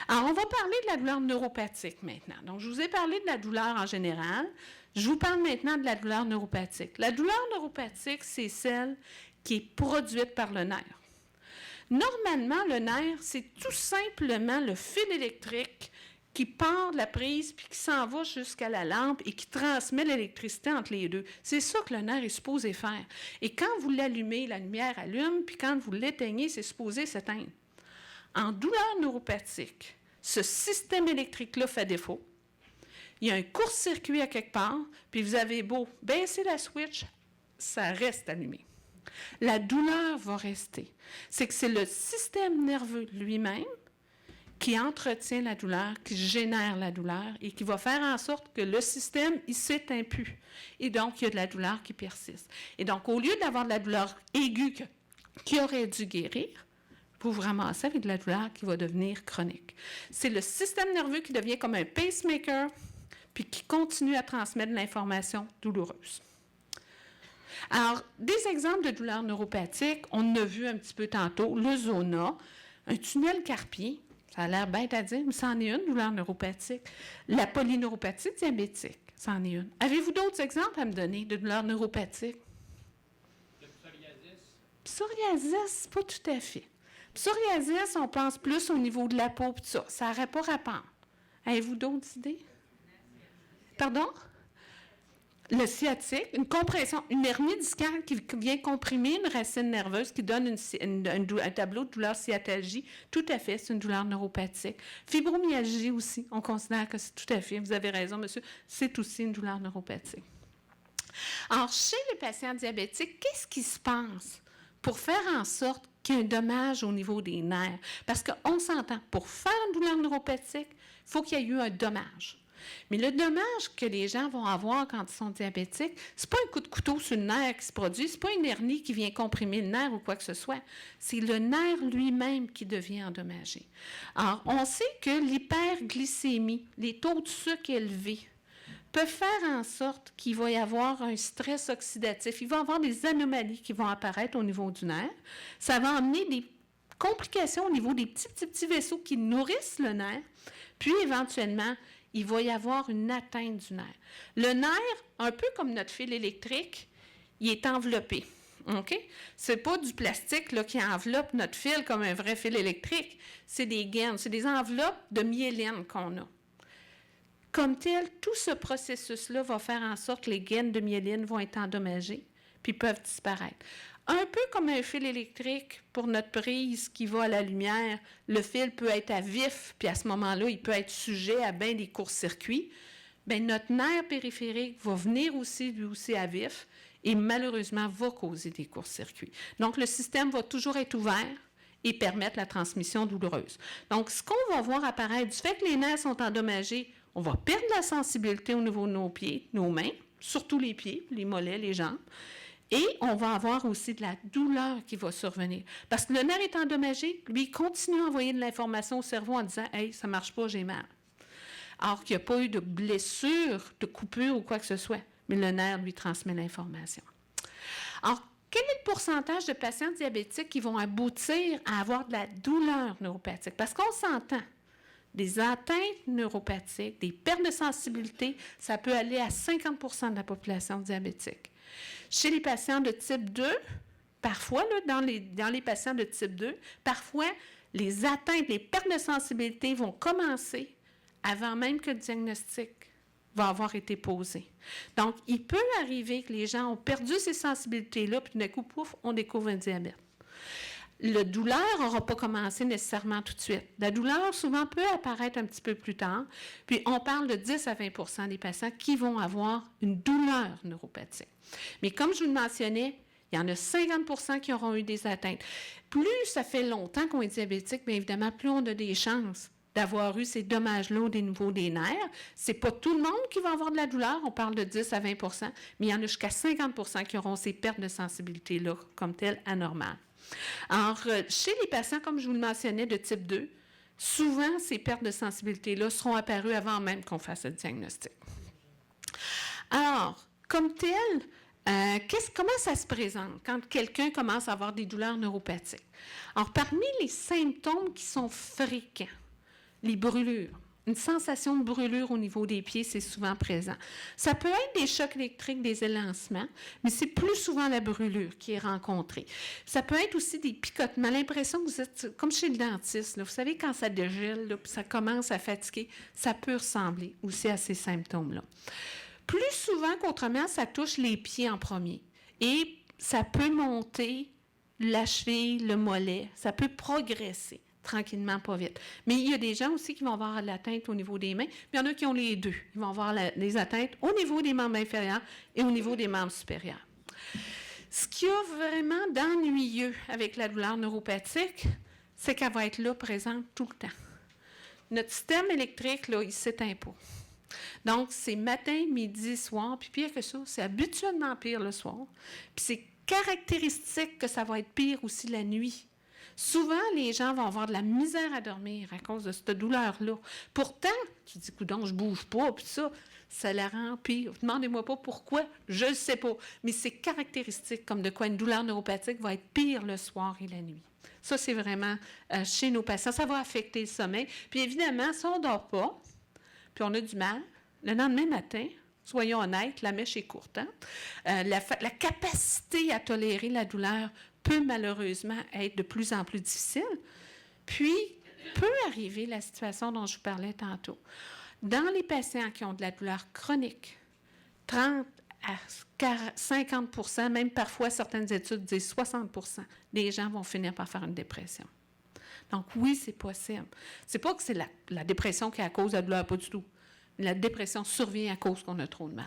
Alors, on va parler de la douleur neuropathique maintenant. Donc, je vous ai parlé de la douleur en général. Je vous parle maintenant de la douleur neuropathique. La douleur neuropathique, c'est celle qui est produite par le nerf. Normalement, le nerf, c'est tout simplement le fil électrique qui part de la prise puis qui s'en va jusqu'à la lampe et qui transmet l'électricité entre les deux. C'est ça que le nerf est supposé faire. Et quand vous l'allumez, la lumière allume, puis quand vous l'éteignez, c'est supposé s'éteindre. En douleur neuropathique, ce système électrique-là fait défaut. Il y a un court-circuit à quelque part, puis vous avez beau baisser la switch, ça reste allumé. La douleur va rester. C'est que c'est le système nerveux lui-même qui entretient la douleur, qui génère la douleur et qui va faire en sorte que le système, il s'éteint plus. Et donc, il y a de la douleur qui persiste. Et donc, au lieu d'avoir de la douleur aiguë qui aurait dû guérir, vous vous ramassez avec de la douleur qui va devenir chronique. C'est le système nerveux qui devient comme un pacemaker puis qui continue à transmettre de l'information douloureuse. Alors, des exemples de douleurs neuropathiques, on en a vu un petit peu tantôt, le zona, un tunnel carpien, ça a l'air bête à dire, mais c'en est une douleur neuropathique. La polyneuropathie diabétique, c'en est une. Avez-vous d'autres exemples à me donner de douleurs neuropathiques? Le psoriasis. Psoriasis, pas tout à fait. Psoriasis, on pense plus au niveau de la peau, tout ça. Ça n'aurait pas rapport. Avez-vous d'autres idées? Pardon? Le sciatique, une compression, une hernie discale qui vient comprimer une racine nerveuse qui donne un tableau de douleur sciatalgie. Tout à fait, c'est une douleur neuropathique. Fibromyalgie aussi, on considère que c'est tout à fait, vous avez raison, monsieur, c'est aussi une douleur neuropathique. Alors, chez les patients diabétiques, qu'est-ce qui se passe pour faire en sorte qu'il y ait un dommage au niveau des nerfs? Parce qu'on s'entend, pour faire une douleur neuropathique, il faut qu'il y ait eu un dommage. Mais le dommage que les gens vont avoir quand ils sont diabétiques, c'est pas un coup de couteau sur le nerf qui se produit, c'est pas une hernie qui vient comprimer le nerf ou quoi que ce soit. C'est le nerf lui-même qui devient endommagé. Alors, on sait que l'hyperglycémie, les taux de sucre élevés, peuvent faire en sorte qu'il va y avoir un stress oxydatif. Il va y avoir des anomalies qui vont apparaître au niveau du nerf. Ça va amener des complications au niveau des petits vaisseaux qui nourrissent le nerf. Puis, éventuellement, il va y avoir une atteinte du nerf. Le nerf, un peu comme notre fil électrique, il est enveloppé. OK? Ce n'est pas du plastique là, qui enveloppe notre fil comme un vrai fil électrique. C'est des gaines, c'est des enveloppes de myéline qu'on a. Comme tel, tout ce processus-là va faire en sorte que les gaines de myéline vont être endommagées puis peuvent disparaître. Un peu comme un fil électrique pour notre prise qui va à la lumière, le fil peut être à vif, puis à ce moment-là, il peut être sujet à bien des courts-circuits. Bien, notre nerf périphérique va venir aussi, lui aussi, à vif et malheureusement va causer des courts-circuits. Donc, le système va toujours être ouvert et permettre la transmission douloureuse. Donc, ce qu'on va voir apparaître, du fait que les nerfs sont endommagés, on va perdre la sensibilité au niveau de nos pieds, nos mains, surtout les pieds, les mollets, les jambes. Et on va avoir aussi de la douleur qui va survenir. Parce que le nerf est endommagé, lui, il continue à envoyer de l'information au cerveau en disant « Hey, ça ne marche pas, j'ai mal ». Alors qu'il n'y a pas eu de blessure, de coupure ou quoi que ce soit, mais le nerf lui transmet l'information. Alors, quel est le pourcentage de patients diabétiques qui vont aboutir à avoir de la douleur neuropathique? Parce qu'on s'entend, des atteintes neuropathiques, des pertes de sensibilité, ça peut aller à 50 % de la population diabétique. Chez les patients de type 2, parfois, là, dans les patients de type 2, parfois, les atteintes, les pertes de sensibilité vont commencer avant même que le diagnostic va avoir été posé. Donc, il peut arriver que les gens ont perdu ces sensibilités-là, puis d'un coup, pouf, on découvre un diabète. La douleur n'aura pas commencé nécessairement tout de suite. La douleur, souvent, peut apparaître un petit peu plus tard. Puis, on parle de 10 à 20 % des patients qui vont avoir une douleur neuropathique. Mais comme je vous le mentionnais, il y en a 50 % qui auront eu des atteintes. Plus ça fait longtemps qu'on est diabétique, bien évidemment, plus on a des chances d'avoir eu ces dommages-là au niveau des nerfs. Ce n'est pas tout le monde qui va avoir de la douleur, on parle de 10 à 20 % mais il y en a jusqu'à 50 % qui auront ces pertes de sensibilité-là comme telles anormales. Alors, chez les patients, comme je vous le mentionnais, de type 2, souvent, ces pertes de sensibilité-là seront apparues avant même qu'on fasse le diagnostic. Alors, comme tel, comment ça se présente quand quelqu'un commence à avoir des douleurs neuropathiques? Alors, parmi les symptômes qui sont fréquents, les brûlures. Une sensation de brûlure au niveau des pieds, c'est souvent présent. Ça peut être des chocs électriques, des élancements, mais c'est plus souvent la brûlure qui est rencontrée. Ça peut être aussi des picotements, l'impression que vous êtes comme chez le dentiste. Là. Vous savez, quand ça dégèle, là, puis ça commence à fatiguer, ça peut ressembler aussi à ces symptômes-là. Plus souvent qu'autrement, ça touche les pieds en premier. Et ça peut monter la cheville, le mollet, ça peut progresser. Tranquillement, pas vite. Mais il y a des gens aussi qui vont avoir l'atteinte au niveau des mains, puis il y en a qui ont les deux. Ils vont avoir les atteintes au niveau des membres inférieurs et au niveau des membres supérieurs. Ce qu'il y a vraiment d'ennuyeux avec la douleur neuropathique, c'est qu'elle va être là, présente tout le temps. Notre système électrique, là, il ne s'éteint pas. Donc, c'est matin, midi, soir, puis pire que ça, c'est habituellement pire le soir. Puis c'est caractéristique que ça va être pire aussi la nuit. Souvent, les gens vont avoir de la misère à dormir à cause de cette douleur-là. Pourtant, tu dis, coudonc, je bouge pas, puis ça la rend pire. Demandez-moi pas pourquoi, je ne sais pas. Mais c'est caractéristique comme de quoi une douleur neuropathique va être pire le soir et la nuit. Ça, c'est vraiment chez nos patients. Ça va affecter le sommeil. Puis évidemment, si on ne dort pas, puis on a du mal, le lendemain matin, soyons honnêtes, la mèche est courte. Hein? La capacité à tolérer la douleur peut malheureusement être de plus en plus difficile. Puis, peut arriver la situation dont je vous parlais tantôt. Dans les patients qui ont de la douleur chronique, 30 à 50 %, même parfois certaines études disent 60 % des gens vont finir par faire une dépression. Donc oui, c'est possible. C'est pas que c'est la dépression qui est à cause de la douleur, pas du tout. La dépression survient à cause qu'on a trop de mal.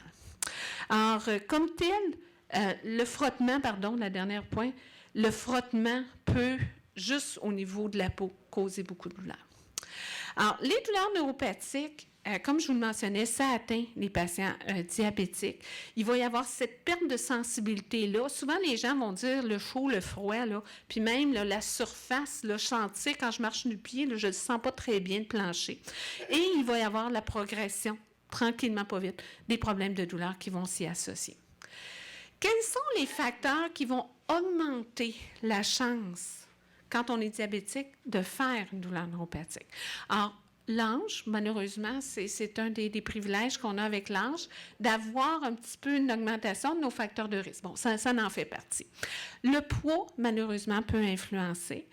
Alors, comme tel, le frottement, le dernier point, le frottement peut, juste au niveau de la peau, causer beaucoup de douleurs. Alors, les douleurs neuropathiques, comme je vous le mentionnais, ça atteint les patients diabétiques. Il va y avoir cette perte de sensibilité-là. Souvent, les gens vont dire le chaud, le froid, là, puis même là, la surface, le chantier, quand je marche du pied, là, je ne sens pas très bien le plancher. Et il va y avoir la progression, tranquillement, pas vite, des problèmes de douleur qui vont s'y associer. Quels sont les facteurs qui vont augmenter la chance, quand on est diabétique, de faire une douleur neuropathique? Alors, l'âge, malheureusement, c'est un des privilèges qu'on a avec l'âge, d'avoir un petit peu une augmentation de nos facteurs de risque. Bon, ça en fait partie. Le poids, malheureusement, peut influencer.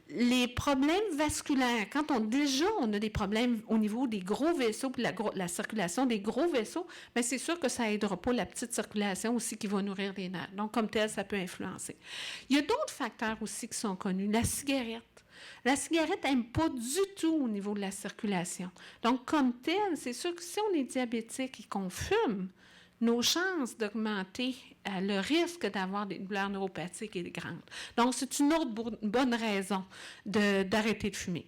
Les problèmes vasculaires, quand on a des problèmes au niveau des gros vaisseaux, puis la circulation des gros vaisseaux, bien, c'est sûr que ça n'aidera pas la petite circulation aussi qui va nourrir les nerfs. Donc, comme tel, ça peut influencer. Il y a d'autres facteurs aussi qui sont connus. La cigarette. La cigarette n'aime pas du tout au niveau de la circulation. Donc, comme tel, c'est sûr que si on est diabétique et qu'on fume, nos chances d'augmenter le risque d'avoir des douleurs neuropathiques est grande. Donc, c'est une autre bonne raison d'arrêter de fumer.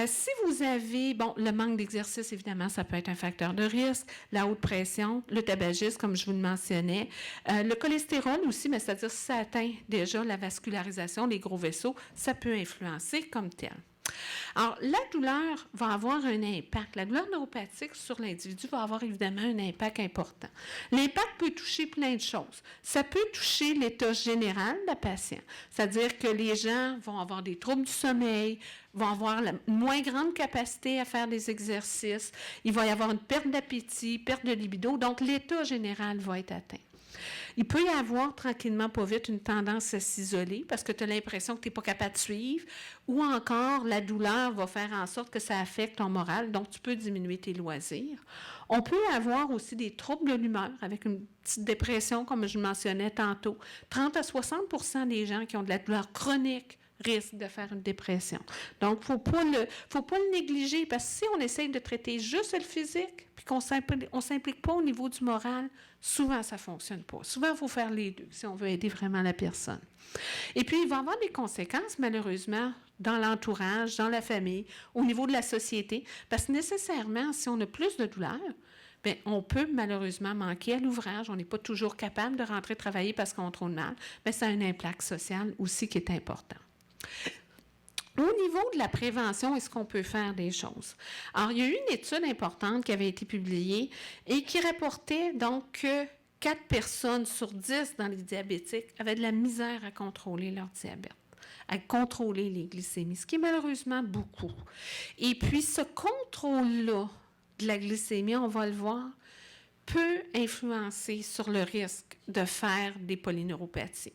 Si vous avez, le manque d'exercice, évidemment, ça peut être un facteur de risque, la haute pression, le tabagisme, comme je vous le mentionnais, le cholestérol aussi, mais c'est-à-dire si ça atteint déjà la vascularisation, les gros vaisseaux, ça peut influencer comme tel. Alors, la douleur va avoir un impact. La douleur neuropathique sur l'individu va avoir évidemment un impact important. L'impact peut toucher plein de choses. Ça peut toucher l'état général de la patiente, c'est-à-dire que les gens vont avoir des troubles du sommeil, vont avoir une moins grande capacité à faire des exercices, il va y avoir une perte d'appétit, perte de libido, donc l'état général va être atteint. Il peut y avoir tranquillement, pas vite, une tendance à s'isoler parce que tu as l'impression que tu n'es pas capable de suivre ou encore la douleur va faire en sorte que ça affecte ton moral, donc tu peux diminuer tes loisirs. On peut avoir aussi des troubles de l'humeur avec une petite dépression, comme je mentionnais tantôt. 30 à 60 % des gens qui ont de la douleur chronique risquent de faire une dépression. Donc, il ne faut pas le négliger parce que si on essaye de traiter juste le physique puis qu'on ne s'implique pas au niveau du moral, souvent, ça ne fonctionne pas. Souvent, il faut faire les deux si on veut aider vraiment la personne. Et puis, il va y avoir des conséquences, malheureusement, dans l'entourage, dans la famille, au niveau de la société, parce que nécessairement, si on a plus de douleur, bien, on peut malheureusement manquer à l'ouvrage. On n'est pas toujours capable de rentrer travailler parce qu'on a trop de mal. Mais ça a un impact social aussi qui est important. Au niveau de la prévention, est-ce qu'on peut faire des choses? Alors, il y a eu une étude importante qui avait été publiée et qui rapportait donc que 4 personnes sur 10 dans les diabétiques avaient de la misère à contrôler leur diabète. à contrôler les glycémies, ce qui est malheureusement beaucoup. Et puis, ce contrôle-là de la glycémie, on va le voir, peut influencer sur le risque de faire des polyneuropathies.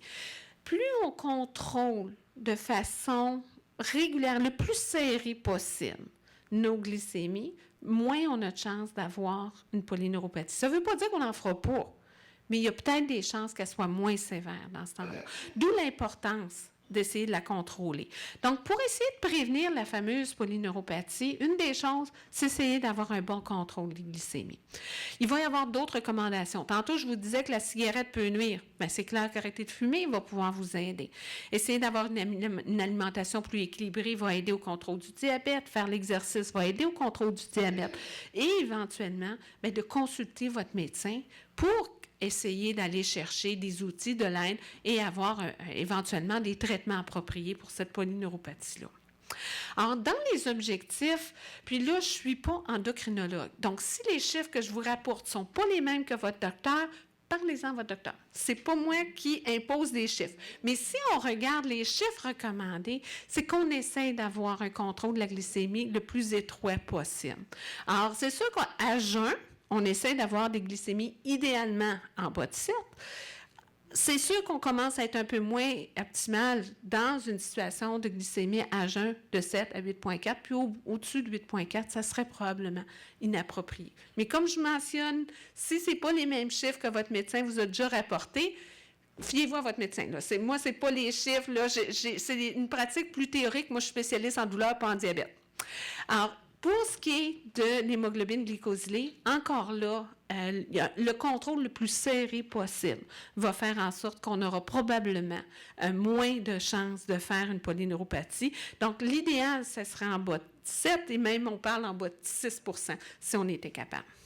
Plus on contrôle de façon régulière, le plus serré possible, nos glycémies, moins on a de chances d'avoir une polyneuropathie. Ça ne veut pas dire qu'on n'en fera pas, mais il y a peut-être des chances qu'elle soit moins sévère dans ce temps-là. D'où l'importance d'essayer de la contrôler. Donc, pour essayer de prévenir la fameuse polyneuropathie, une des choses, c'est essayer d'avoir un bon contrôle des glycémies. Il va y avoir d'autres recommandations. Tantôt, je vous disais que la cigarette peut nuire. Bien, c'est clair qu'arrêter de fumer va pouvoir vous aider. Essayer d'avoir une alimentation plus équilibrée va aider au contrôle du diabète. Faire l'exercice va aider au contrôle du diabète. Et éventuellement, bien, de consulter votre médecin pour essayer d'aller chercher des outils, de l'aide et avoir éventuellement des traitements appropriés pour cette polyneuropathie-là. Alors, dans les objectifs, puis là, je ne suis pas endocrinologue. Donc, si les chiffres que je vous rapporte ne sont pas les mêmes que votre docteur, parlez-en à votre docteur. Ce n'est pas moi qui impose des chiffres. Mais si on regarde les chiffres recommandés, c'est qu'on essaie d'avoir un contrôle de la glycémie le plus étroit possible. Alors, c'est sûr qu'à jeun, on essaie d'avoir des glycémies idéalement en bas de 7. C'est sûr qu'on commence à être un peu moins optimal dans une situation de glycémie à jeun de 7 à 8,4, puis au-dessus de 8,4, ça serait probablement inapproprié. Mais comme je mentionne, si ce n'est pas les mêmes chiffres que votre médecin vous a déjà rapportés, fiez-vous à votre médecin. Là. Moi, ce n'est pas les chiffres. Là, c'est une pratique plus théorique. Moi, je suis spécialiste en douleur et en diabète. Alors, pour ce qui est de l'hémoglobine glycosylée, encore là, le contrôle le plus serré possible va faire en sorte qu'on aura probablement moins de chances de faire une polyneuropathie. Donc, l'idéal, ce serait en bas de 7 et même on parle en bas de 6 % si on était capable.